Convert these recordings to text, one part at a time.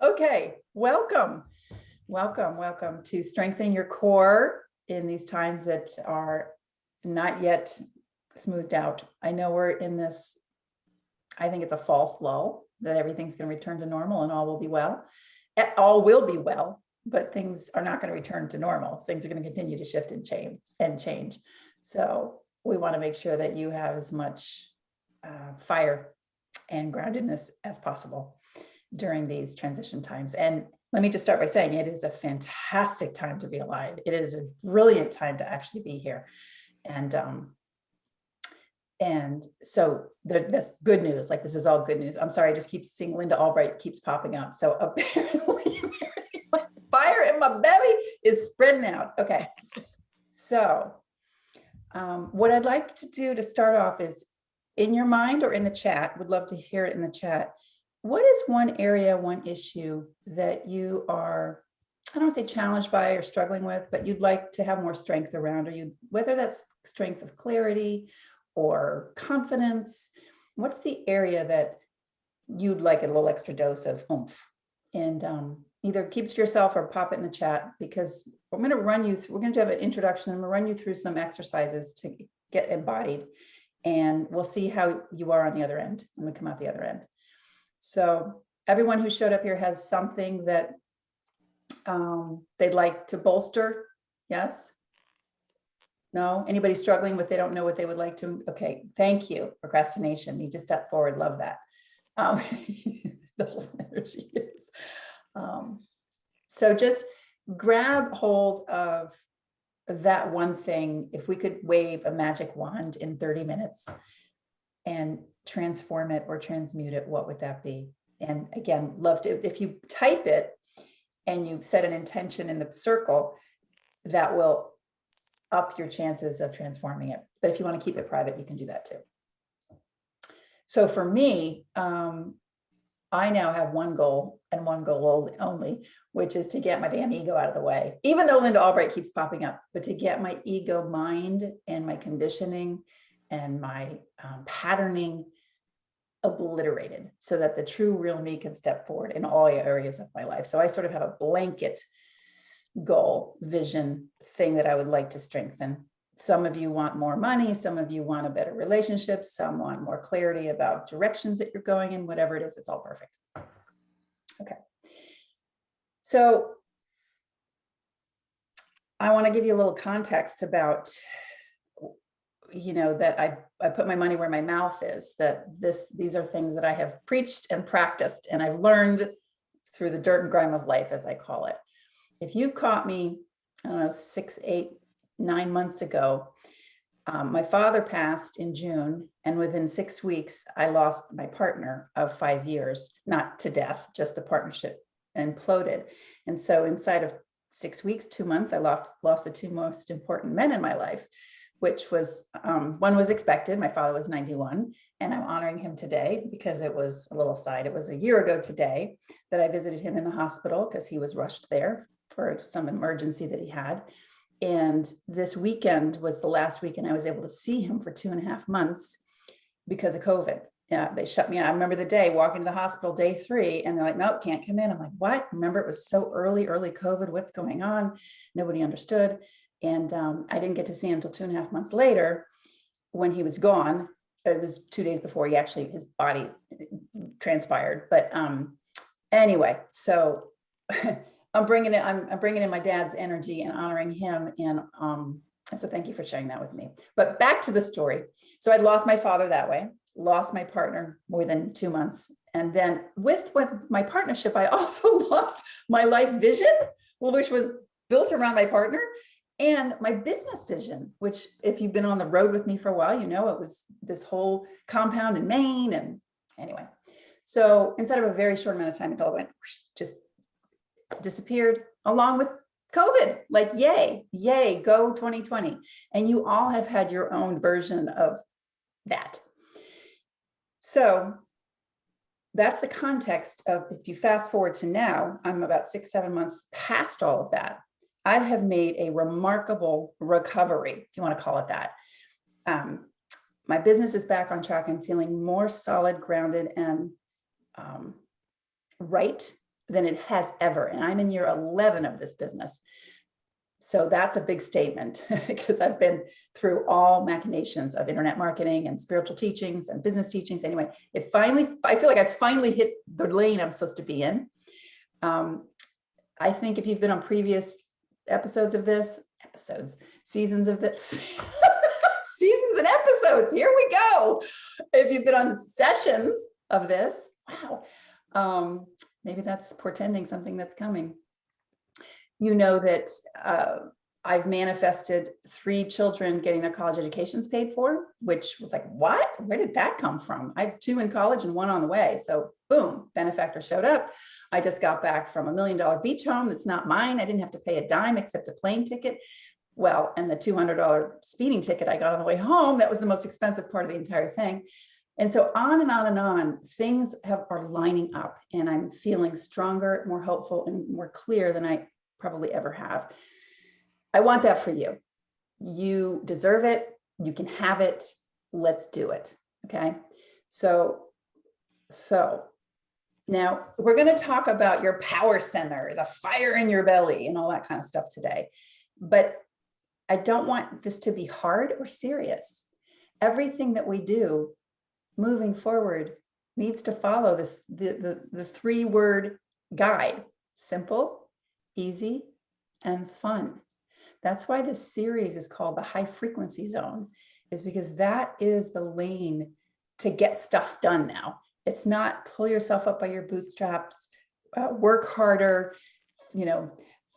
Okay, welcome to strengthening your core in these times that are not yet smoothed out. I know we're in this, I think it's a false lull that everything's going to return to normal and all will be well. All will be well, but things are not going to return to normal. Things are going to continue to shift and change. So we want to make sure that you have as much fire and groundedness as possible during these transition times. And let me just start by saying it is a fantastic time to be alive. It is a brilliant time to actually be here. And so that's good news. Like, this is all good news. I'm sorry, I just keep seeing Linda Albright keeps popping up. So apparently my fire in my belly is spreading out. Okay. So what I'd like to do to start off is, in your mind or in the chat, would love to hear it in the chat. What is one area, one issue that you are, I don't want to say challenged by or struggling with, but you'd like to have more strength around, or whether that's strength of clarity or confidence? What's the area that you'd like a little extra dose of oomph? And either keep it to yourself or pop it in the chat, because we're going to run you through, we're going to have an introduction and we'll run you through some exercises to get embodied. And we'll see how you are on the other end when we come out the other end. So everyone who showed up here has something that they'd like to bolster. Yes? No? Anybody struggling with, they don't know what they would like to? Okay, thank you. Procrastination. You just step forward. Love that. The whole energy is. So just grab hold of that one thing. If we could wave a magic wand in 30 minutes and transform it or transmute it, what would that be? And again, love to, if you type it and you set an intention in the circle, that will up your chances of transforming it. But if you want to keep it private, you can do that too. So for me, I now have one goal and one goal only, which is to get my damn ego out of the way, even though Linda Albright keeps popping up, but to get my ego mind and my conditioning and my patterning obliterated so that the true real me can step forward in all areas of my life. So I sort of have a blanket goal, vision, thing that I would like to strengthen. Some of you want more money, some of you want a better relationship, some want more clarity about directions that you're going in, whatever it is, it's all perfect. Okay. So I want to give you a little context about, you know, that I put my money where my mouth is, that these are things that I have preached and practiced, and I've learned through the dirt and grime of life, as I call it. If you caught me, I don't know, 6, 8, 9 months ago, my father passed in June, and within 6 weeks, I lost my partner of 5 years, not to death, just the partnership imploded. And so inside of 6 weeks, 2 months, I lost the two most important men in my life, which was, one was expected. My father was 91, and I'm honoring him today because it was a little side. It was a year ago today that I visited him in the hospital because he was rushed there for some emergency that he had. And this weekend was the last weekend I was able to see him for 2.5 months because of COVID. Yeah, they shut me out. I remember the day walking to the hospital, day 3, and they're like, nope, can't come in. I'm like, what? Remember, it was so early COVID. What's going on? Nobody understood. And I didn't get to see him until 2.5 months later when he was gone. It was 2 days before his body transpired. But anyway, so I'm bringing in my dad's energy and honoring him. And so thank you for sharing that with me. But back to the story. So I'd lost my father that way, lost my partner more than 2 months. And then with my partnership, I also lost my life vision, which was built around my partner, and my business vision, which if you've been on the road with me for a while, you know, it was this whole compound in Maine. And anyway, so inside of a very short amount of time, it all went just disappeared along with COVID. Like, yay, go 2020. And you all have had your own version of that. So that's the context of, if you fast forward to now, I'm about 6, 7 months past all of that. I have made a remarkable recovery, if you want to call it that. My business is back on track and feeling more solid, grounded, and right than it has ever. And I'm in year 11 of this business. So that's a big statement because I've been through all machinations of internet marketing and spiritual teachings and business teachings. Anyway, I feel like I finally hit the lane I'm supposed to be in. I think if you've been on previous seasons of this, seasons and episodes, here we go. If you've been on sessions of this, wow, maybe that's portending something that's coming. You know that I've manifested 3 children getting their college educations paid for, which was like, what? Where did that come from? I have 2 in college and 1 on the way. So boom, benefactor showed up. I just got back from $1 million beach home that's not mine. I didn't have to pay a dime except a plane ticket. Well, and the $200 speeding ticket I got on the way home, that was the most expensive part of the entire thing. And so on and on and on, things are lining up, and I'm feeling stronger, more hopeful, and more clear than I probably ever have. I want that for you. You deserve it. You can have it. Let's do it. Okay. So now we're going to talk about your power center, the fire in your belly, and all that kind of stuff today. But I don't want this to be hard or serious. Everything that we do moving forward needs to follow this, the 3-word guide: simple, easy, and fun. That's why this series is called the high frequency zone, is because that is the lane to get stuff done now. It's not pull yourself up by your bootstraps, work harder,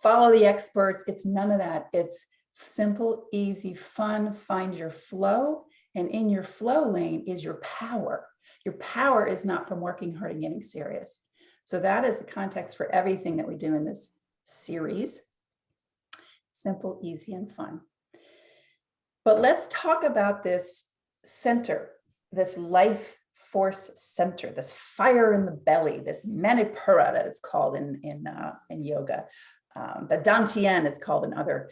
follow the experts. It's none of that. It's simple, easy, fun, find your flow. And in your flow lane is your power. Your power is not from working hard and getting serious. So that is the context for everything that we do in this series. Simple, easy, and fun. But let's talk about this center, this life force center, this fire in the belly, this Manipura that it's called in yoga, the Dantian it's called in other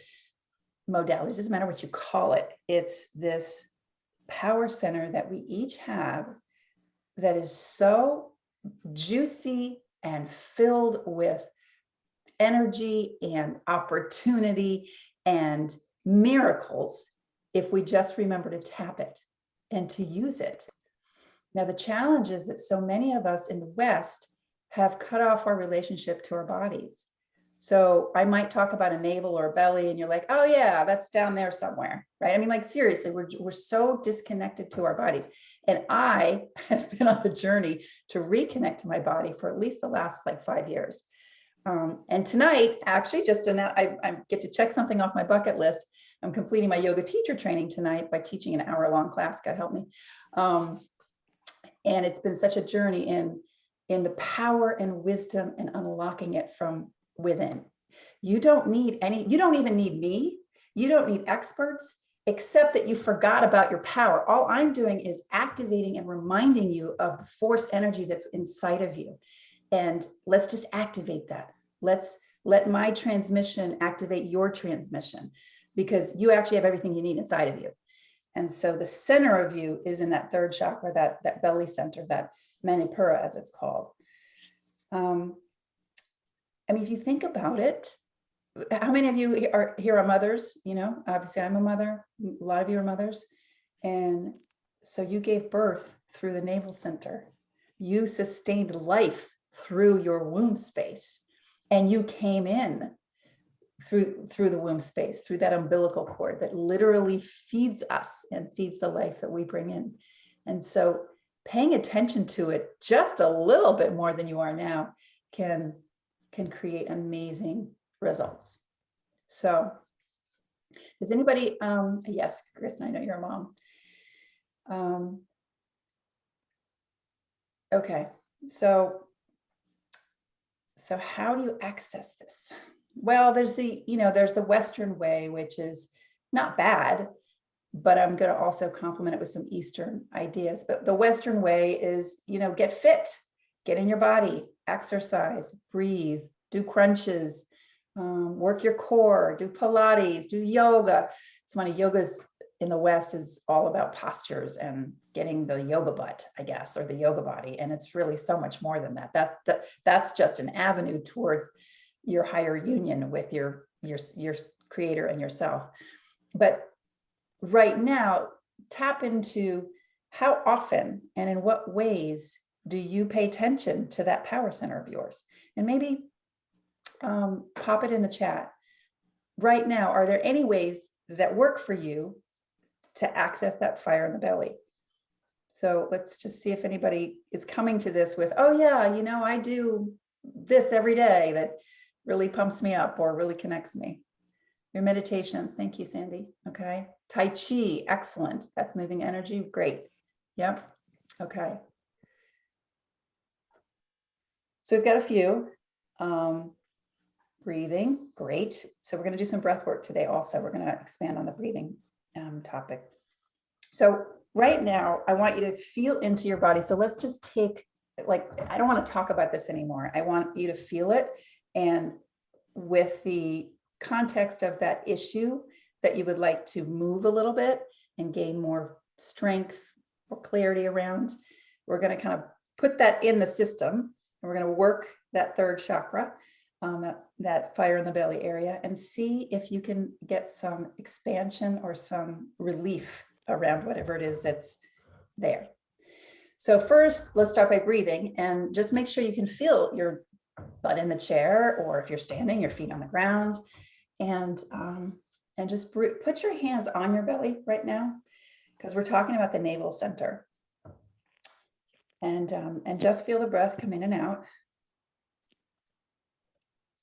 modalities. Doesn't matter what you call it. It's this power center that we each have that is so juicy and filled with energy and opportunity and miracles if we just remember to tap it and to use it. Now, the challenge is that so many of us in the West have cut off our relationship to our bodies. So I might talk about a navel or a belly and you're like, oh yeah, that's down there somewhere, right? I mean, like seriously, we're so disconnected to our bodies. And I have been on a journey to reconnect to my body for at least the last 5 years. And tonight, actually, I get to check something off my bucket list. I'm completing my yoga teacher training tonight by teaching an hour-long class. God help me. And it's been such a journey in the power and wisdom and unlocking it from within. You don't even need me. You don't need experts, except that you forgot about your power. All I'm doing is activating and reminding you of the force energy that's inside of you. And let's just activate that. Let's let my transmission activate your transmission, because you actually have everything you need inside of you. And so the center of you is in that 3rd chakra, that belly center, that Manipura, as it's called. I mean, if you think about it, how many of you here are mothers? Obviously I'm a mother. A lot of you are mothers. And so you gave birth through the navel center. You sustained life through your womb space. And you came in through the womb space, through that umbilical cord that literally feeds us and feeds the life that we bring in. And so paying attention to it just a little bit more than you are now can create amazing results. So does anybody, yes, Kristen, I know you're a mom. Okay, so how do you access this? Well, there's the Western way, which is not bad, but I'm going to also complement it with some Eastern ideas. But the Western way is, get fit, get in your body, exercise, breathe, do crunches, work your core, do Pilates, do yoga. It's funny, yoga's in the West is all about postures and getting the yoga butt, I guess, or the yoga body. And it's really so much more than that. That's just an avenue towards your higher union with your creator and yourself. But right now, tap into how often and in what ways do you pay attention to that power center of yours? And maybe pop it in the chat. Right now, are there any ways that work for you to access that fire in the belly? So let's just see if anybody is coming to this with, oh yeah, you know, I do this every day that really pumps me up or really connects me. Your meditations, thank you, Sandy. Okay. Tai Chi, excellent. That's moving energy, great. Yep, okay. So we've got a few. Breathing, great. So we're going to do some breath work today also. We're going to expand on the breathing topic. So right now, I want you to feel into your body. So let's just take, like, I don't want to talk about this anymore. I want you to feel it. And with the context of that issue that you would like to move a little bit and gain more strength or clarity around, we're going to kind of put that in the system. And we're going to work that third chakra, that fire in the belly area, and see if you can get some expansion or some relief around whatever it is that's there. So first, let's start by breathing, and just make sure you can feel your butt in the chair, or if you're standing, your feet on the ground, and just put your hands on your belly right now, because we're talking about the navel center. And just feel the breath come in and out.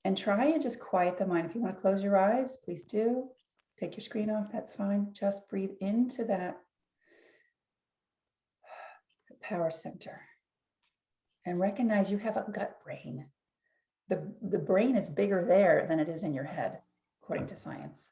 And try and just quiet the mind. If you want to close your eyes, please do. Take your screen off, that's fine. Just breathe into that power center. And recognize you have a gut brain. The brain is bigger there than it is in your head, according to science.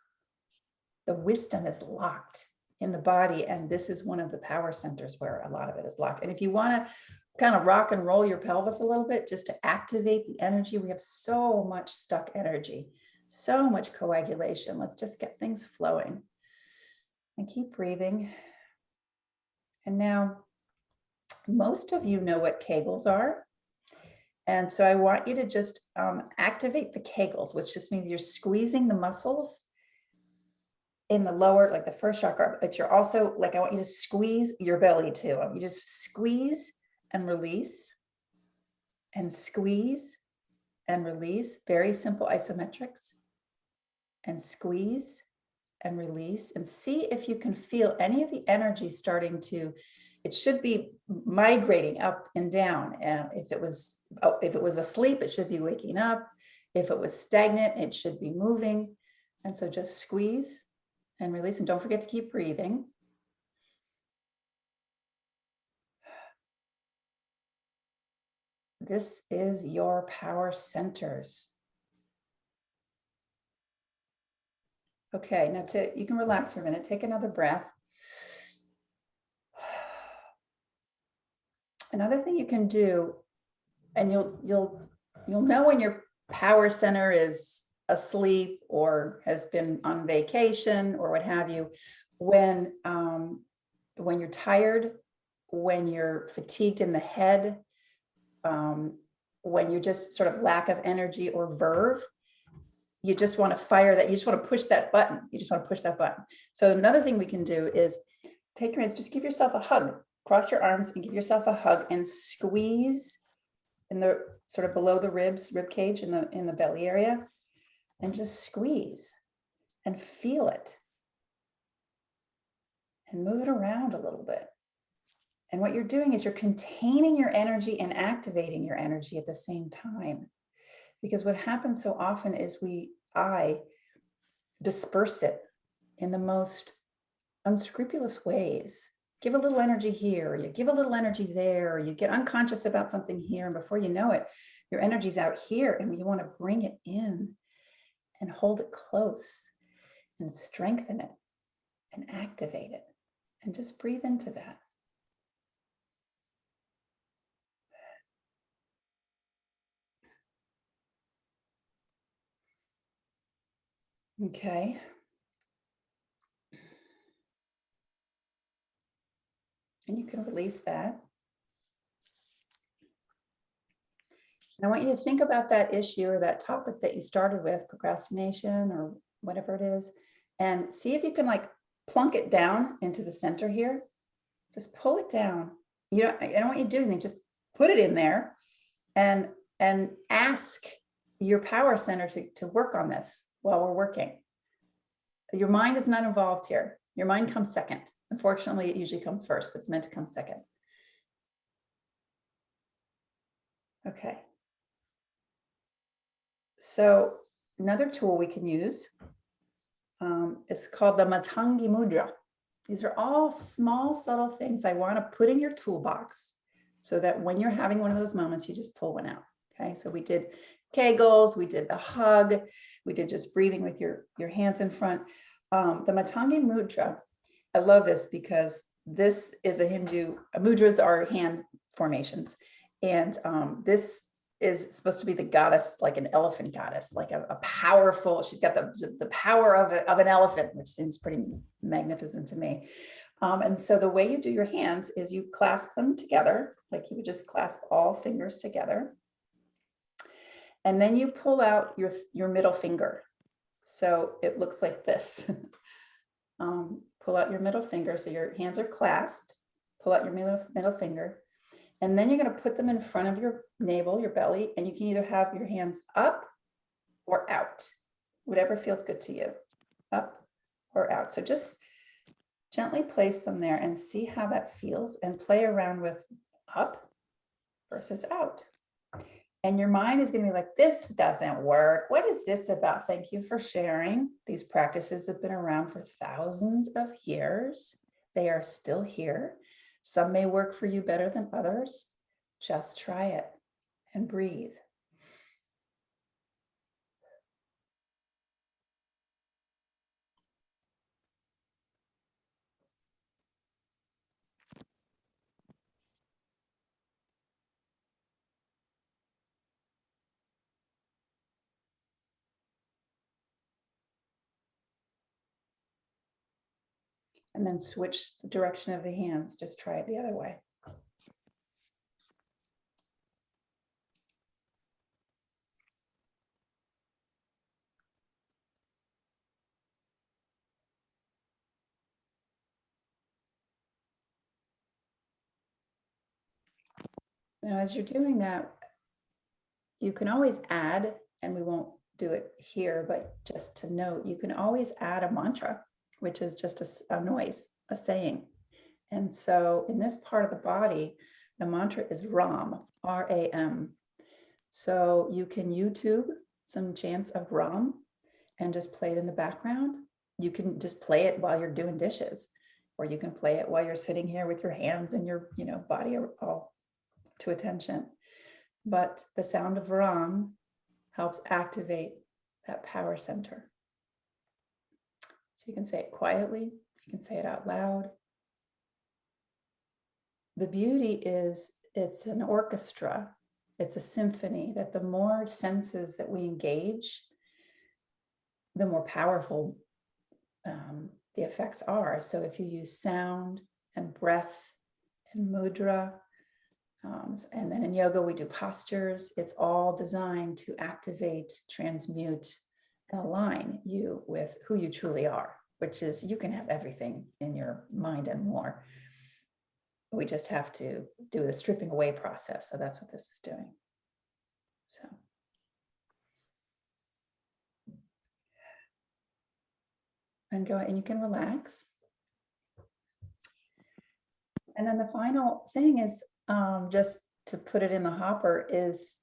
The wisdom is locked in the body, and this is one of the power centers where a lot of it is locked. And if you want to kind of rock and roll your pelvis a little bit, just to activate the energy, we have so much stuck energy, so much coagulation. Let's just get things flowing and keep breathing. And now, most of you know what Kegels are. And so I want you to just activate the Kegels, which just means you're squeezing the muscles in the lower, like the first chakra, but you're also, like, I want you to squeeze your belly too. You just squeeze and release, and squeeze and release. Very simple isometrics. And squeeze and release, and see if you can feel any of the energy starting to, it should be migrating up and down. If it was asleep, it should be waking up. If it was stagnant, it should be moving. And so just squeeze and release, and don't forget to keep breathing. This is your power centers. Okay, now you can relax for a minute. Take another breath. Another thing you can do, and you'll know when your power center is asleep or has been on vacation or what have you, when you're tired, when you're fatigued in the head, when you're just sort of lack of energy or verve, you just want to fire that. You just want to push that button. You just want to push that button. So another thing we can do is take your hands, just give yourself a hug, cross your arms and give yourself a hug, and squeeze in the sort of below the rib cage in the belly area, and just squeeze and feel it and move it around a little bit. And what you're doing is you're containing your energy and activating your energy at the same time. Because what happens so often is I disperse it in the most unscrupulous ways. Give a little energy here, you give a little energy there, you get unconscious about something here, and before you know it, your energy's out here, and you want to bring it in and hold it close and strengthen it and activate it, and just breathe into that. Okay. And you can release that. And I want you to think about that issue or that topic that you started with, procrastination or whatever it is, and see if you can like plunk it down into the center here. Just pull it down. I don't want you to do anything, just put it in there and ask your power center to work on this while we're working. Your mind is not involved here. Your mind comes second. Unfortunately, it usually comes first, but it's meant to come second. Okay. So another tool we can use is called the Matangi Mudra. These are all small, subtle things I want to put in your toolbox so that when you're having one of those moments, you just pull one out. Okay, so we did Kegels, we did the hug, we did just breathing with your hands in front. The Matangi Mudra, I love this because this is a Hindu, mudras are hand formations. And this is supposed to be the goddess, like an elephant goddess, like a powerful, she's got the power of an elephant, which seems pretty magnificent to me. And so the way you do your hands is you clasp them together, like you would just clasp all fingers together. And then you pull out your middle finger. So it looks like this. Pull out your middle finger. So your hands are clasped, pull out your middle finger. And then you're going to put them in front of your navel, your belly, and you can either have your hands up or out, whatever feels good to you, up or out. So just gently place them there and see how that feels and play around with up versus out. And your mind is going to be like, this doesn't work. What is this about? Thank you for sharing. These practices have been around for thousands of years. They are still here. Some may work for you better than others. Just try it and breathe. And then switch the direction of the hands. Just try it the other way. Now, as you're doing that, you can always add, and we won't do it here, but just to note, you can always add a mantra, which is just a noise, a saying. And so in this part of the body, the mantra is Ram, R-A-M. So you can YouTube some chants of Ram and just play it in the background. You can just play it while you're doing dishes, or you can play it while you're sitting here with your hands and your body all to attention. But the sound of Ram helps activate that power center. So you can say it quietly, you can say it out loud. The beauty is it's an orchestra, it's a symphony, that the more senses that we engage, the more powerful the effects are. So if you use sound and breath and mudra, and then in yoga, we do postures. It's all designed to activate, transmute, and align you with who you truly are, which is you can have everything in your mind and more. We just have to do the stripping away process. So that's what this is doing. So. And go, and you can relax. And then the final thing is, just to put it in the hopper, is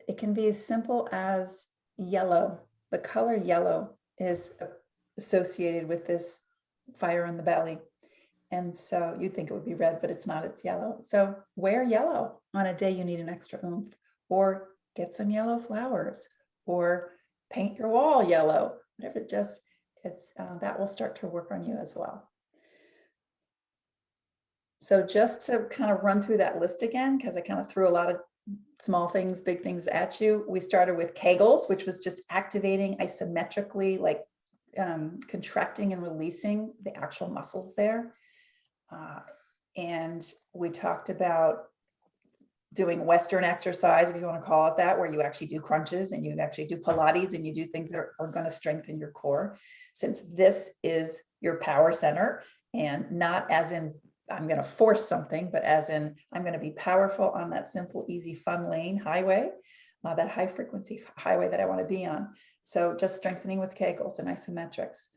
it can be as simple as yellow. The color yellow is associated with this fire in the belly. And so you'd think it would be red, but it's not, it's yellow. So wear yellow on a day you need an extra oomph, or get some yellow flowers, or paint your wall yellow, whatever, that will start to work on you as well. So just to kind of run through that list again, because I kind of threw a lot of small things, big things at you. We started with Kegels, which was just activating isometrically, like contracting and releasing the actual muscles there. And we talked about doing Western exercise, if you want to call it that, where you actually do crunches and you actually do Pilates and you do things that are going to strengthen your core. Since this is your power center, and not as in I'm going to force something, but as in I'm going to be powerful on that simple, easy, fun lane highway, that high frequency highway that I want to be on. So just strengthening with Kegels and Isometrics.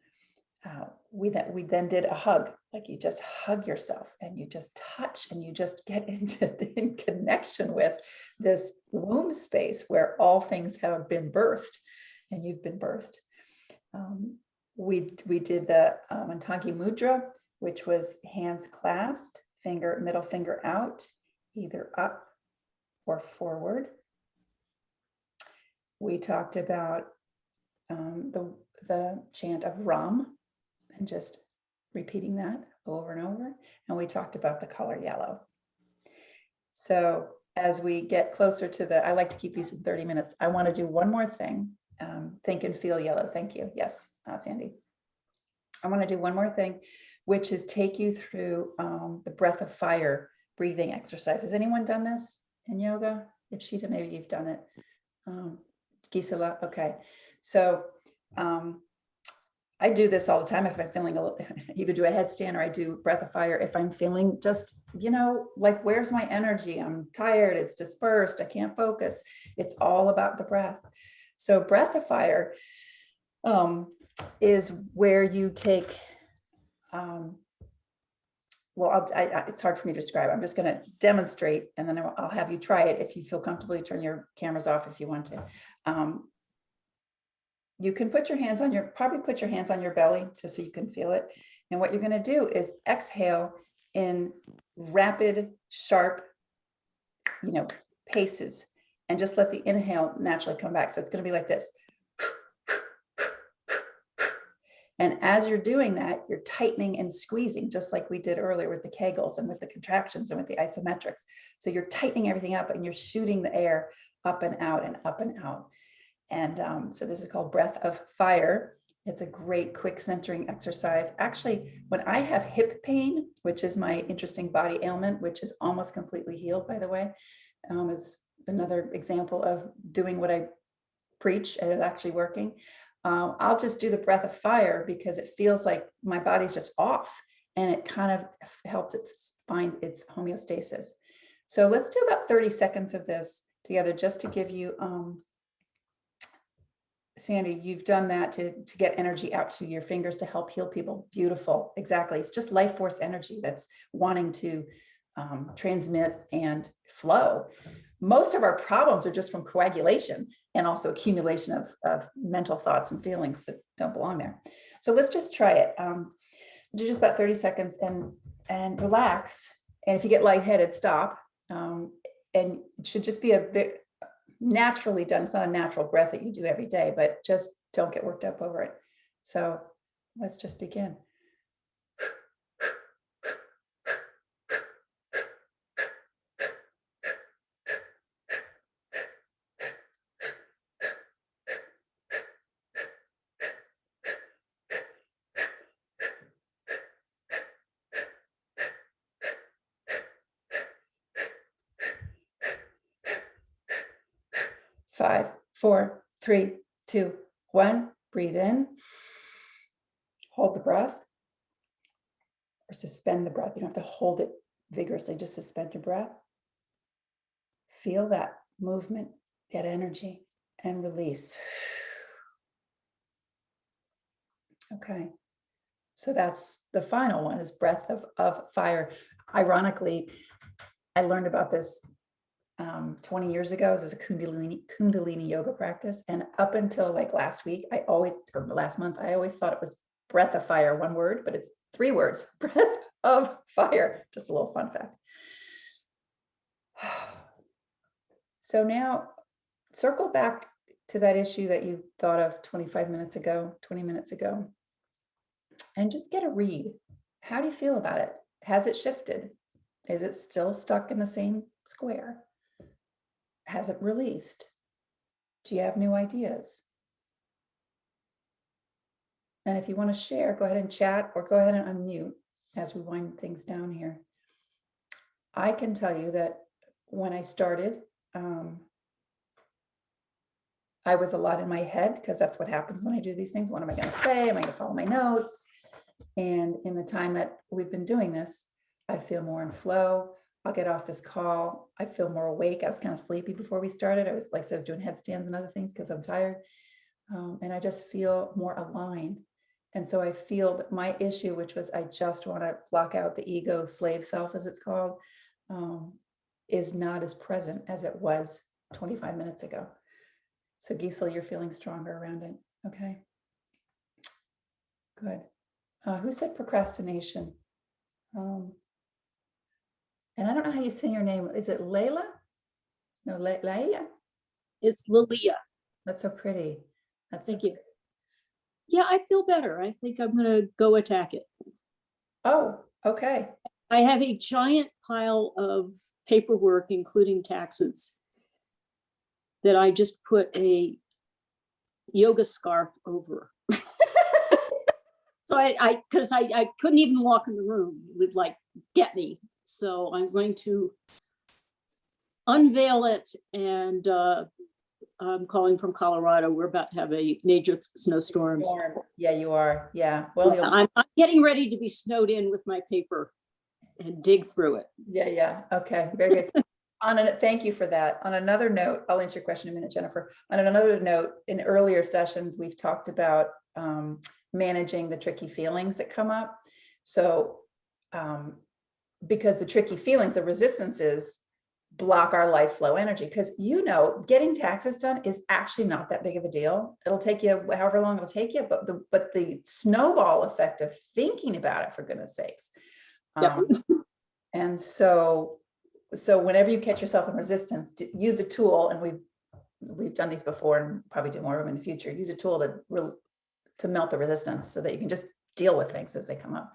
We then did a hug, like you just hug yourself and you just touch and you just get in connection with this womb space where all things have been birthed and you've been birthed. We did the Matangi Mudra, which was hands clasped, middle finger out, either up or forward. We talked about the chant of Ram, and just repeating that over and over. And we talked about the color yellow. So as we get closer to I like to keep these in 30 minutes. I want to do one more thing. Think and feel yellow. Thank you. Yes, Sandy. I want to do one more thing, which is take you through the breath of fire breathing exercise. Has anyone done this in yoga? If Shita, maybe you've done it. Gisela, okay. So I do this all the time if I'm feeling either do a headstand or I do breath of fire. If I'm feeling just, like, where's my energy? I'm tired, it's dispersed, I can't focus. It's all about the breath. So breath of fire is where you take, it's hard for me to describe. I'm just going to demonstrate and then I'll have you try it. If you feel comfortable, you turn your cameras off if you want to. You can put your hands on your belly just so you can feel it. And what you're going to do is exhale in rapid, sharp, paces, and just let the inhale naturally come back. So it's going to be like this. And as you're doing that, you're tightening and squeezing, just like we did earlier with the Kegels and with the contractions and with the isometrics. So you're tightening everything up and you're shooting the air up and out and up and out. And so this is called breath of fire. It's a great quick centering exercise. Actually, when I have hip pain, which is my interesting body ailment, which is almost completely healed, by the way, is another example of doing what I preach and is actually working. I'll just do the breath of fire because it feels like my body's just off and it kind of helps it find its homeostasis. So let's do about 30 seconds of this together just to give you, Sandy, you've done that to get energy out to your fingers to help heal people. Beautiful. Exactly. It's just life force energy that's wanting to transmit and flow. Most of our problems are just from coagulation and also accumulation of mental thoughts and feelings that don't belong there. So let's just try it. Do just about 30 seconds and relax. And if you get lightheaded, stop. And it should just be a bit naturally done. It's not a natural breath that you do every day, but just don't get worked up over it. So let's just begin. 5, 4, 3, 2, 1. Breathe in. Hold the breath. Or suspend the breath. You don't have to hold it vigorously, just suspend your breath. Feel that movement, that energy, and release. Okay. So that's the final one, is breath of fire. Ironically, I learned about this 20 years ago. This is a Kundalini yoga practice. And up until like last month, I always thought it was breath of fire, one word, but it's 3 words, breath of fire. Just a little fun fact. So now circle back to that issue that you thought of 20 minutes ago, and just get a read. How do you feel about it? Has it shifted? Is it still stuck in the same square? Has it released? Do you have new ideas? And if you want to share, go ahead and chat or go ahead and unmute as we wind things down here. I can tell you that when I started, I was a lot in my head, because that's what happens when I do these things. What am I going to say? Am I going to follow my notes? And in the time that we've been doing this, I feel more in flow. I'll get off this call. I feel more awake. I was kind of sleepy before we started. I was, like I said, I was doing headstands and other things because I'm tired. And I just feel more aligned. And so I feel that my issue, which was I just want to block out the ego slave self, as it's called, is not as present as it was 25 minutes ago. So Gisela, you're feeling stronger around it. Okay. Good. Who said procrastination? And I don't know how you say your name. Is it Layla? No, Laia? It's Lilia. That's so pretty. That's Thank so you. Yeah, I feel better. I think I'm going to go attack it. Oh, okay. I have a giant pile of paperwork, including taxes, that I just put a yoga scarf over. So because I couldn't even walk in the room, it would like get me. So I'm going to unveil it, and I'm calling from Colorado. We're about to have a major snowstorm. Yeah, you are. Yeah. Well, I'm getting ready to be snowed in with my paper and dig through it. Yeah, yeah. Okay, very good. Thank you for that. On another note, I'll answer your question in a minute, Jennifer. On another note, in earlier sessions, we've talked about managing the tricky feelings that come up. So because the tricky feelings, the resistances, block our life flow energy, because getting taxes done is actually not that big of a deal. It'll take you however long it'll take you, but the snowball effect of thinking about it, for goodness sakes. Yep. And so whenever you catch yourself in resistance, use a tool, and we've done these before and probably do more of them in the future. Use a tool to melt the resistance so that you can just deal with things as they come up.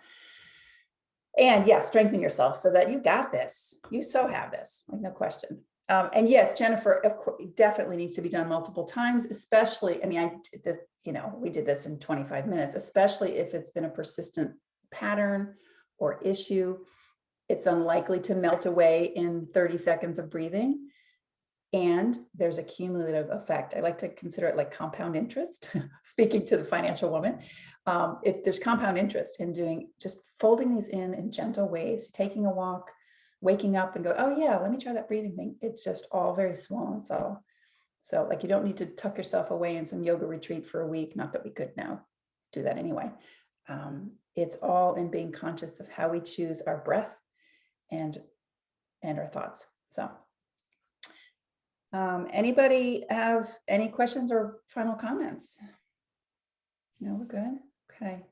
And yeah, strengthen yourself so that you got this. You so have this, like no question. And yes, Jennifer, of course, definitely needs to be done multiple times, especially, I mean, we did this in 25 minutes, especially if it's been a persistent pattern or issue. It's unlikely to melt away in 30 seconds of breathing. And there's a cumulative effect. I like to consider it like compound interest, speaking to the financial woman. If there's compound interest in just folding these in gentle ways, taking a walk, waking up and go, oh yeah, let me try that breathing thing. It's just all very small and subtle. So like, you don't need to tuck yourself away in some yoga retreat for a week. Not that we could now do that anyway. It's all in being conscious of how we choose our breath and our thoughts. So anybody have any questions or final comments? No, we're good. Okay.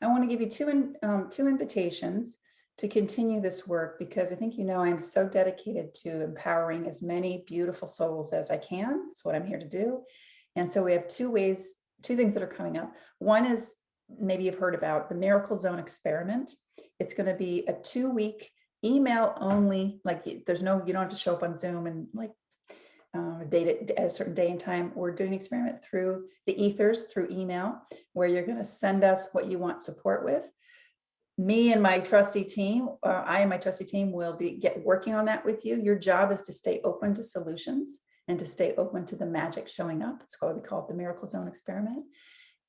I want to give you two invitations to continue this work, because I think I'm so dedicated to empowering as many beautiful souls as I can. That's what I'm here to do. And so we have two things that are coming up. One is, maybe you've heard about the Miracle Zone experiment. It's going to be a 2-week email only, like you don't have to show up on Zoom and like a certain day and time. We're doing an experiment through the ethers, through email, where you're going to send us what you want support with. Me and my trusty team, I and my trusty team will be working on that with you. Your job is to stay open to solutions and to stay open to the magic showing up. It's what we call the Miracle Zone experiment.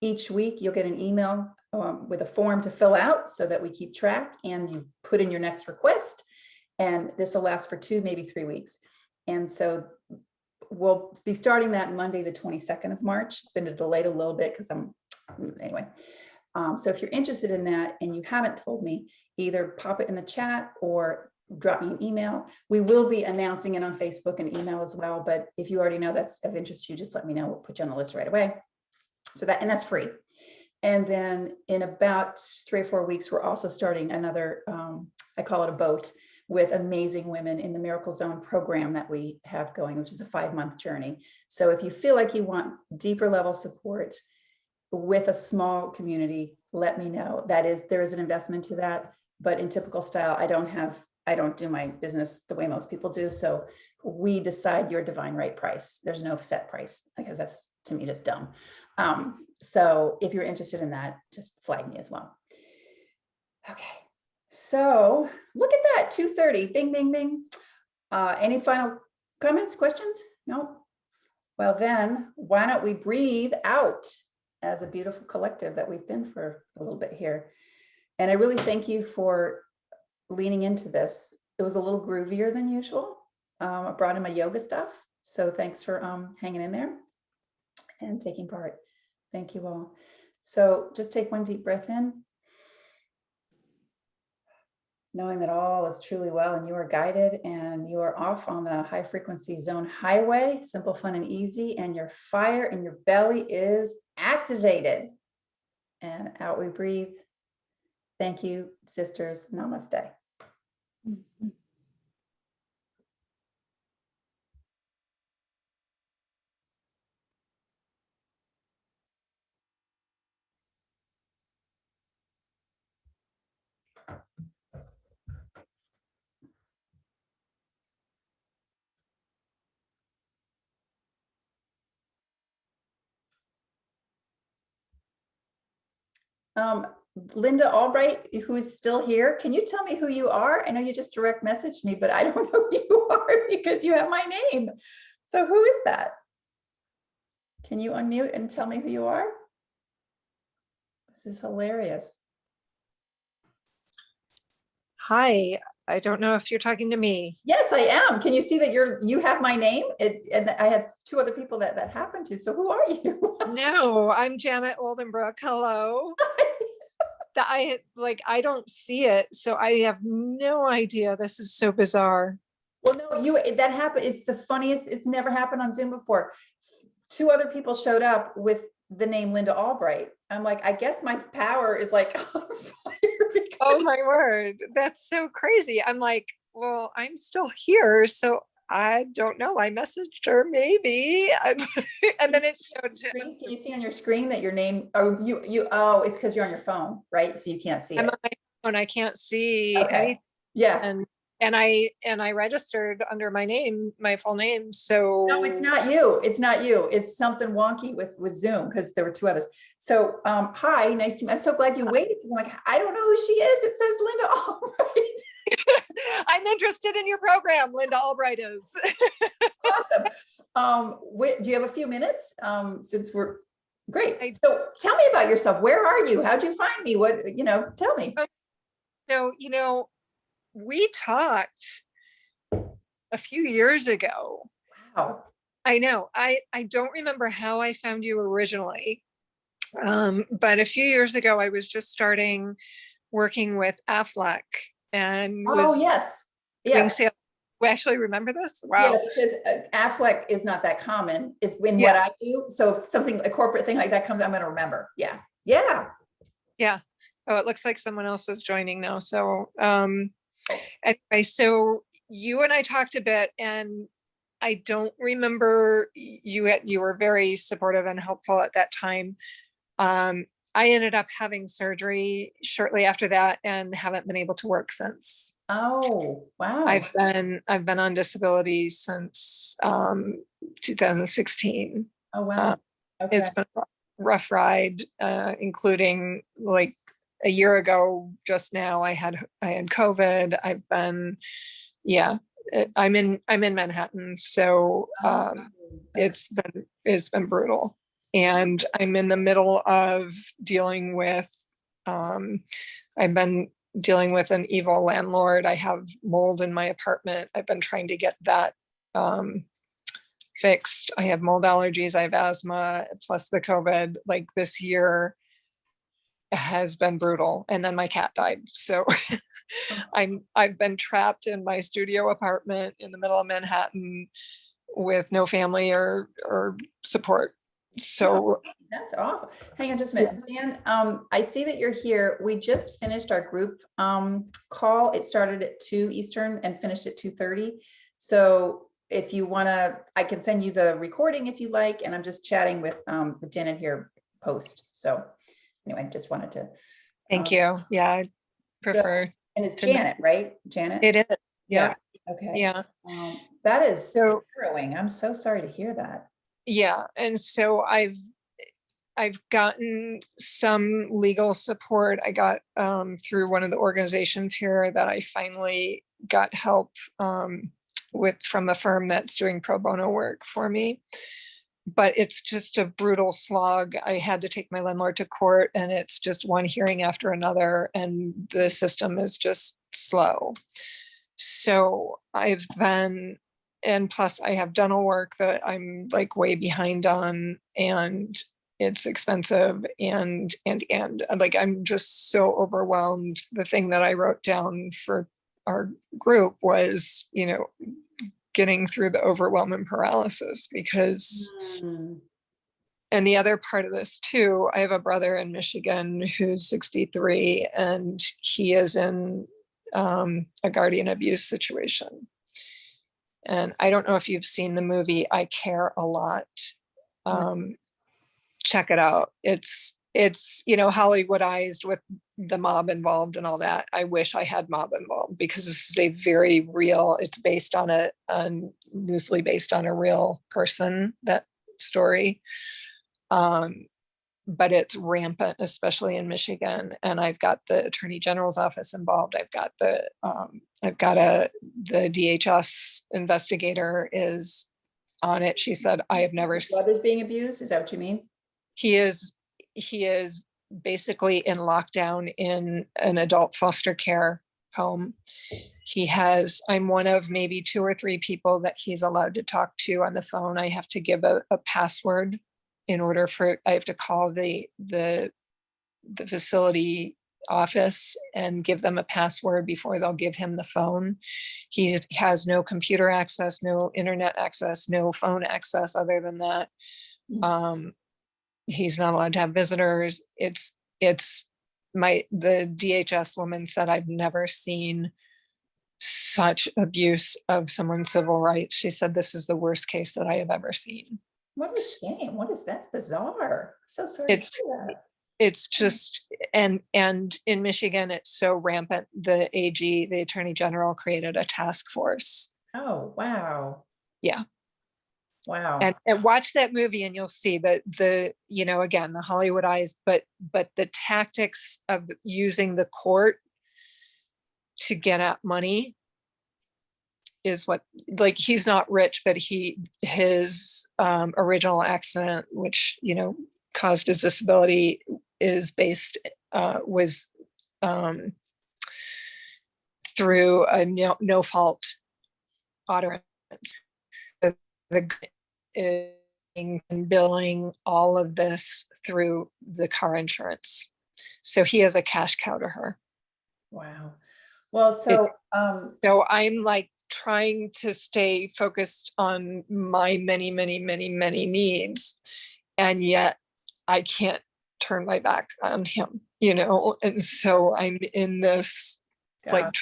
Each week, you'll get an email with a form to fill out so that we keep track, and you put in your next request. And this will last for 2, maybe 3 weeks. And so we'll be starting that Monday, the 22nd of March. It's been delayed a little bit because anyway. So if you're interested in that and you haven't told me, either pop it in the chat or drop me an email. We will be announcing it on Facebook and email as well. But if you already know that's of interest to you, just let me know. We'll put you on the list right away. So that's free. And then in about 3 or 4 weeks, we're also starting another, I call it a boat, with amazing women in the Miracle Zone program that we have going, which is a 5-month journey. So if you feel like you want deeper level support with a small community, let me know. There is an investment to that, but in typical style, I don't do my business the way most people do. So we decide your divine right price. There's no set price, because that's, to me, just dumb. So if you're interested in that, just flag me as well. Okay. So look at that, 2:30, bing, bing, bing. Any final comments, questions? No? Well then, why don't we breathe out as a beautiful collective that we've been for a little bit here. And I really thank you for leaning into this. It was a little groovier than usual. I brought in my yoga stuff. So thanks for hanging in there and taking part. Thank you all. So just take one deep breath in, knowing that all is truly well and you are guided and you are off on the high frequency zone highway, simple, fun, and easy, and your fire in your belly is activated. And out we breathe. Thank you, sisters. Namaste. Mhm. Linda Albright, who's still here, can you tell me who you are? I know you just direct messaged me, but I don't know who you are because you have my name. So who is that? Can you unmute and tell me who you are? This is hilarious. Hi, I don't know if you're talking to me. Yes, I am. Can you see that you have my name? And I have two other people that happened to. So who are you? No, I'm Janet Oldenbrook. Hello. That I don't see it, so I have no idea. This is so bizarre. Well, no, that happened. It's the funniest. It's never happened on Zoom before. Two other people showed up with the name Linda Albright. I'm like, I guess my power is like on fire because Oh my word, that's so crazy. I'm like, well, I'm still here, so I don't know. I messaged her maybe, and then it showed. Can you see on your screen that your name? Oh, oh, it's because you're on your phone, right? So you can't see I'm it. on my phone. I can't see Okay. anything. Yeah. And I registered under my name, my full name. So No, it's not you. It's not you. It's something wonky with Zoom because there were two others. So hi, nice to meet you. I'm so glad you waited. I'm like, I don't know who she is. It says Linda Albright. I'm interested in your program, Linda Albright is. Awesome. Do you have a few minutes? Since we're great. I- So tell me about yourself. Where are you? How'd you find me? What, tell me. So, we talked a few years ago. Wow. I know. I don't remember how I found you originally. But a few years ago, I was just starting working with Affleck and Oh, was yes. doing Yes. sales. We actually remember this? Yeah, Wow. because Affleck is not that common. Is in Yeah. what I do. So if a corporate thing like that comes, I'm going to remember. Yeah. Yeah. Yeah. Oh, it looks like someone else is joining now. So, anyway, so you and I talked a bit, and I don't remember you were very supportive and helpful at that time. I ended up having surgery shortly after that and haven't been able to work since. Oh, wow. I've been on disability since 2016. Oh, wow. Okay. It's been a rough ride, including like a year ago, just now I had COVID. I've been, yeah, I'm in Manhattan. So Okay. it's been brutal. And I'm in the middle of dealing with, I've been dealing with an evil landlord. I have mold in my apartment. I've been trying to get that fixed. I have mold allergies, I have asthma, plus the COVID. Like this year has been brutal. And then my cat died. So I've been trapped in my studio apartment in the middle of Manhattan with no family or support. So That's awful. Hang on just a minute. Dan, I see that you're here. We just finished our group call. It started at 2 Eastern and finished at 2:30. So if you want to, I can send you the recording if you like. And I'm just chatting with Janet here post. So anyway, just wanted to. thank you. Yeah, I prefer. And it's Janet, right? Janet? It is. Yeah. Okay. Yeah. That is So harrowing. I'm so sorry to hear that. yeah. And so I've gotten some legal support. I got through one of the organizations here that I finally got help with from a firm that's doing pro bono work for me. But it's just a brutal slog. I had to take my landlord to court, and it's just one hearing after another, and the system is just slow. So I've been, and plus I have dental work that I'm like way behind on, and it's expensive, and like I'm just so overwhelmed. The thing that I wrote down for our group was, you know, getting through the overwhelming paralysis, because Mm. and the other part of this too, I have a brother in Michigan who's 63, and he is in a guardian abuse situation. And I don't know if you've seen the movie I Care a Lot. Check it out. It's, you know, Hollywoodized with the mob involved and all that. I wish I had mob involved, because this is a very real, it's based on loosely based on a real person, that story. But it's rampant, especially in Michigan. And I've got the Attorney General's office involved. I've got the DHS investigator is on it. She said, I have never. Brother's being abused? Is that what you mean? He is basically in lockdown in an adult foster care home. I'm one of maybe 2 or 3 people that he's allowed to talk to on the phone. I have to give a password in order for, I have to call the facility office and give them a password before they'll give him the phone. He has no computer access, no internet access, no phone access other than that. He's not allowed to have visitors. The DHS woman said, I've never seen such abuse of someone's civil rights. She said, this is the worst case that I have ever seen. What a shame. That's bizarre. So sorry. It's just, and in Michigan, it's so rampant. The AG, the Attorney General, created a task force. Oh, wow. Yeah. Wow. And watch that movie and you'll see that you know, again, the Hollywoodized, but the tactics of using the court to get at money is what, like, he's not rich, but his original accident, which, you know, caused his disability, is based, was through a no fault auto. The and billing all of this through the car insurance. So he is a cash cow to her. Wow. Well, so I'm like trying to stay focused on my many needs, and yet I can't turn my back on him, you know? And so I'm in this, like,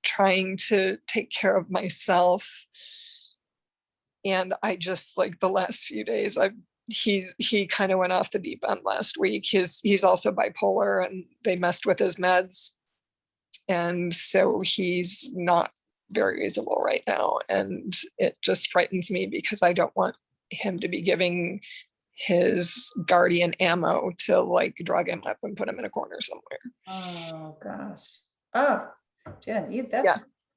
trying to take care of myself. And I just, like, the last few days, he kind of went off the deep end last week. He's also bipolar, and they messed with his meds. And so he's not very reasonable right now. And it just frightens me, because I don't want him to be giving his guardian ammo to, like, drug him up and put him in a corner somewhere. Oh gosh. Oh, Jen,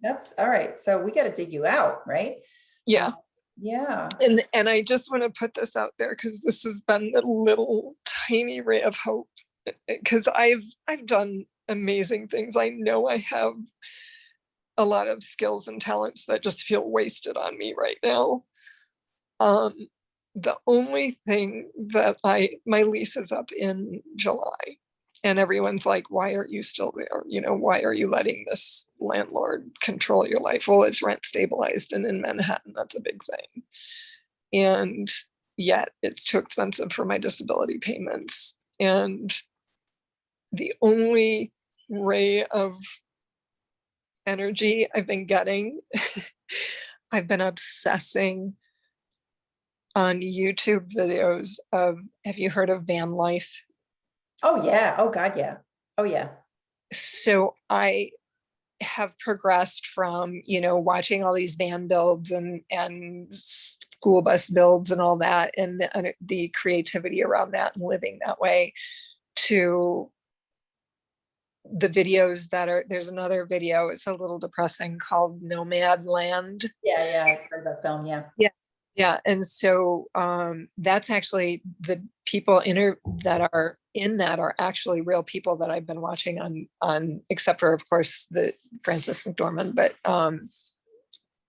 that's all right. So we got to dig you out, right? Yeah. Yeah. And I just want to put this out there, because this has been the little tiny ray of hope, because I've done amazing things. I know I have a lot of skills and talents that just feel wasted on me right now. The only thing that my lease is up in July, and everyone's like, why are you still there? You know, why are you letting this landlord control your life? Well, it's rent stabilized, and in Manhattan, that's a big thing. And yet it's too expensive for my disability payments. And the only ray of energy I've been getting, I've been obsessing on YouTube videos of, have you heard of van life? Oh yeah. Oh God, yeah. Oh yeah. So I have progressed from, watching all these van builds and school bus builds and all that, and the creativity around that and living that way, to the videos that there's another video, it's a little depressing, called Nomad Land. Yeah, I've heard that film, yeah. Yeah, and so that's actually the people that are in that are actually real people that I've been watching on except for, of course, the Frances McDormand. But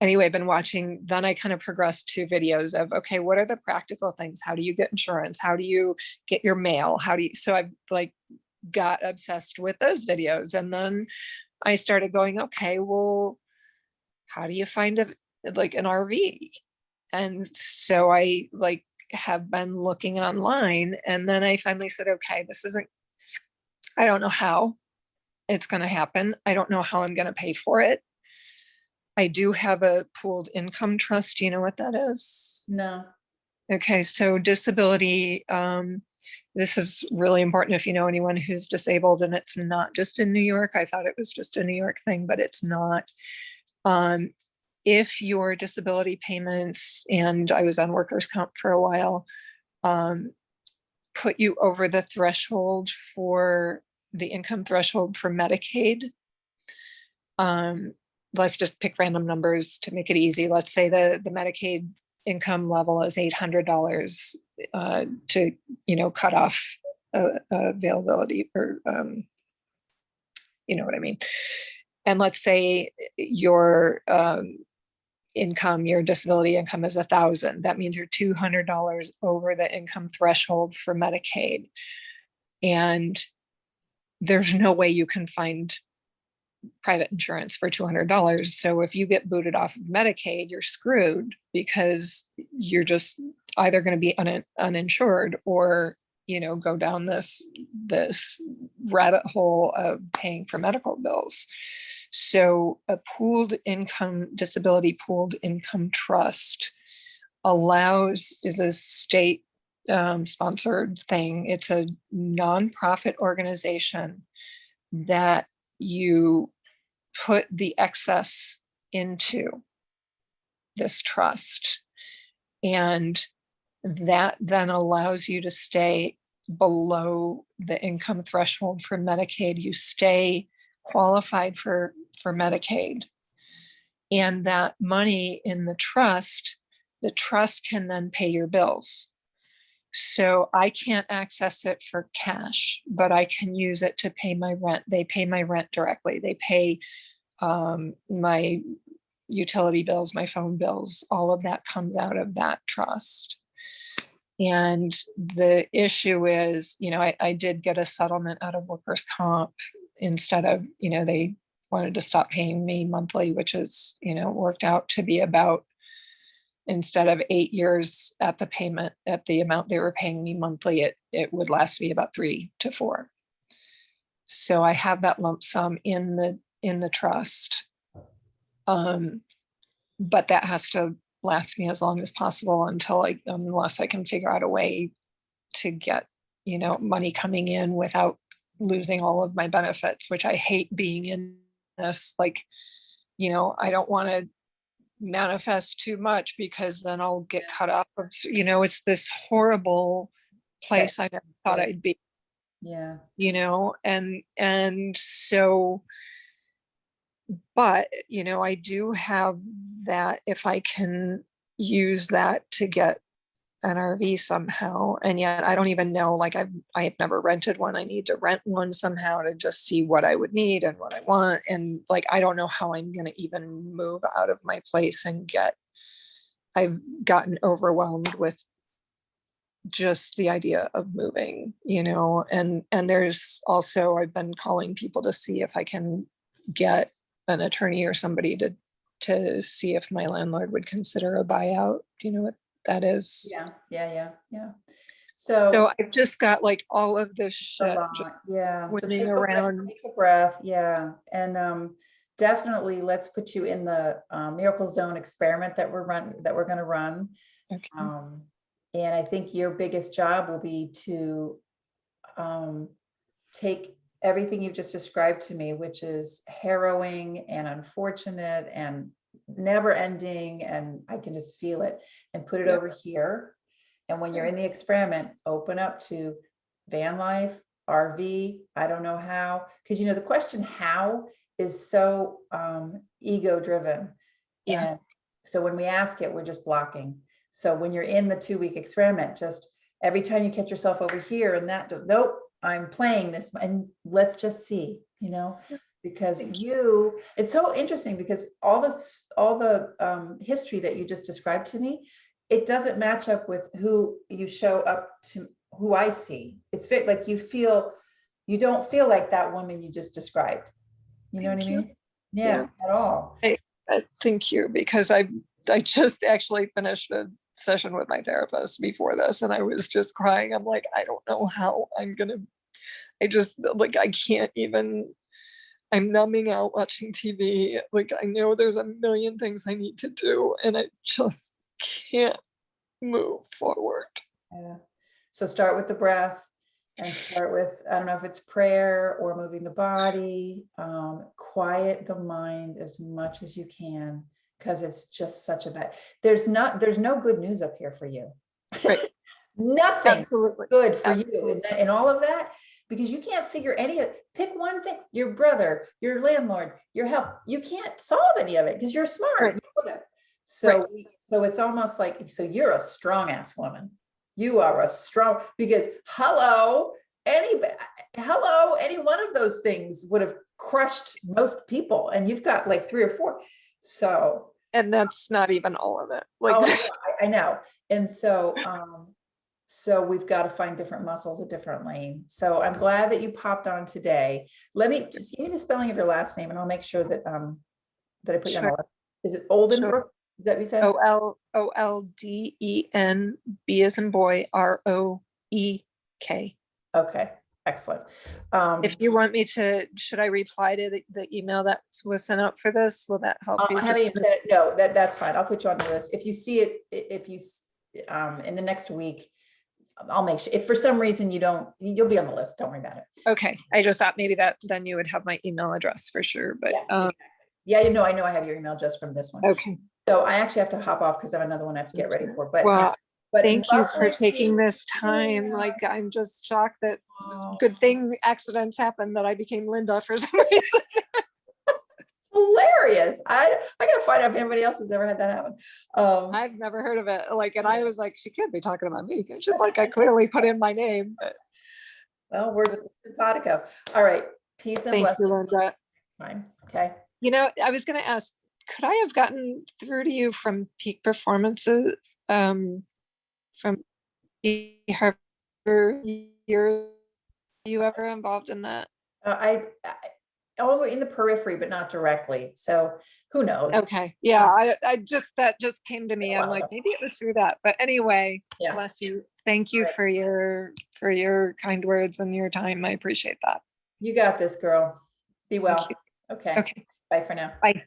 anyway, I've been watching. Then I kind of progressed to videos of, okay, what are the practical things? How do you get insurance? How do you get your mail? So I've like got obsessed with those videos, and then I started going, okay, well, how do you find an RV? And so I have been looking online, and then I finally said, okay, I don't know how it's going to happen. I don't know how I'm going to pay for it. I do have a pooled income trust. Do you know what that is? No. Okay, so disability, this is really important if you know anyone who's disabled, and it's not just in New York. I thought it was just a New York thing, but it's not. If your disability payments, and I was on workers' comp for a while, put you over the threshold for the income threshold for Medicaid. Let's just pick random numbers to make it easy. Let's say the Medicaid income level is $800 to, cut off availability, or, you know what I mean? And let's say your your disability income is $1,000. That means you're $200 over the income threshold for Medicaid. And there's no way you can find private insurance for $200. So if you get booted off of Medicaid, you're screwed, because you're just either going to be uninsured, or, go down this rabbit hole of paying for medical bills. So a disability pooled income trust is a state sponsored thing. It's a nonprofit organization that you put the excess into this trust, and that then allows you to stay below the income threshold for Medicaid. You stay qualified for Medicaid, and that money in the trust can then pay your bills. So I can't access it for cash, but I can use it to pay my rent. They pay my rent directly. They pay my utility bills, my phone bills. All of that comes out of that trust. And the issue is, I did get a settlement out of workers' comp, instead of, they wanted to stop paying me monthly, which is, worked out to be about, instead of 8 years at the amount they were paying me monthly, it would last me about 3 to 4. So I have that lump sum in the trust. But that has to last me as long as possible unless I can figure out a way to get, money coming in without losing all of my benefits, which I hate being in this. I don't want to manifest too much, because then I'll get cut off of, it's this horrible place I never thought I'd be. Yeah. And so, but, I do have that, if I can use that to get an RV somehow. And yet I don't even know, I've never rented one. I need to rent one somehow to just see what I would need and what I want. And I don't know how I'm going to even move out of my place and I've gotten overwhelmed with just the idea of moving, and there's also, I've been calling people to see if I can get an attorney or somebody to see if my landlord would consider a buyout. Do you know what that is? Yeah. So I've just got all of this a shit lot, just yeah. So swimming around. take a breath, yeah. And definitely let's put you in the Miracle Zone experiment that we're going to run. Okay. And I think your biggest job will be to take everything you've just described to me, which is harrowing and unfortunate and never ending, and I can just feel it, and put it Yeah. over here. And when you're in the experiment, open up to van life, RV, I don't know how, because the question how is so ego driven. Yeah. And so when we ask it, we're just blocking. So when you're in the 2-week experiment, just every time you catch yourself over here and that, nope, I'm playing this, and let's just see, because Thank it's so interesting, because all the history that you just described to me, it doesn't match up with who you show up to, who I see. It's like you don't feel like that woman you just described. You know what I Thank you. mean? Yeah, at all. Thank you, because I just actually finished a session with my therapist before this, and I was just crying. I'm like, I don't know how I'm gonna. I just like I can't even. I'm numbing out watching TV. Like I know there's a million things I need to do, and I just can't move forward. Yeah. So start with the breath, and start with, I don't know if it's prayer or moving the body. Quiet the mind as much as you can, because it's just such a bad, there's no good news up here for you. Right. Nothing Absolutely. good for you Absolutely. in all of that, because you can't figure any of, pick one thing, your brother, your landlord, your health, you can't solve any of it because you're smart. Right. You would have. So, so it's almost like, so you're a strong ass woman. You are a strong, because any one of those things would have crushed most people, and you've got like 3 or 4. So, And that's not even all of it. Like oh, I know. And so, so we've got to find different muscles, a different lane. So I'm glad that you popped on today. Let me just give me the spelling of your last name, and I'll make sure that that I put you on the Sure. list. Is it Oldenbrook? Sure. Is that what you said? Olden, B as in boy, ROEK. Okay, excellent. If you want me to, should I reply to the email that was sent out for this? Will that help you? I haven't even said it. No, that's fine. I'll put you on the list. If you see it, in the next week, I'll make sure. If for some reason you'll be on the list. Don't worry about it. Okay. I just thought maybe that then you would have my email address for sure. But Yeah, exactly. Yeah, I know I have your email just from this one. okay. So I actually have to hop off because I have another one I have to get ready for. But Well, thank you for lovely taking to- this time. Yeah. Like I'm just shocked that Oh, good thing accidents happen that I became Linda for some reason. hilarious. I gotta find out if anybody else has ever had that happen. I've never heard of it. Like, and I was like, she can't be talking about me. She's like, I clearly put in my name. But well, we're simpatico. All right. Peace and thank you, blessings. Linda. Time. Okay. I was going to ask, could I have gotten through to you from Peak Performances, from Harvard year? Are you ever involved in that? I in the periphery, but not directly. So who knows? Okay. Yeah. That just came to me. I'm like, maybe it was through that. But anyway, Yeah. bless you. Thank you for your kind words and your time. I appreciate that. You got this, girl. Be well. Okay. Okay. Bye for now. Bye.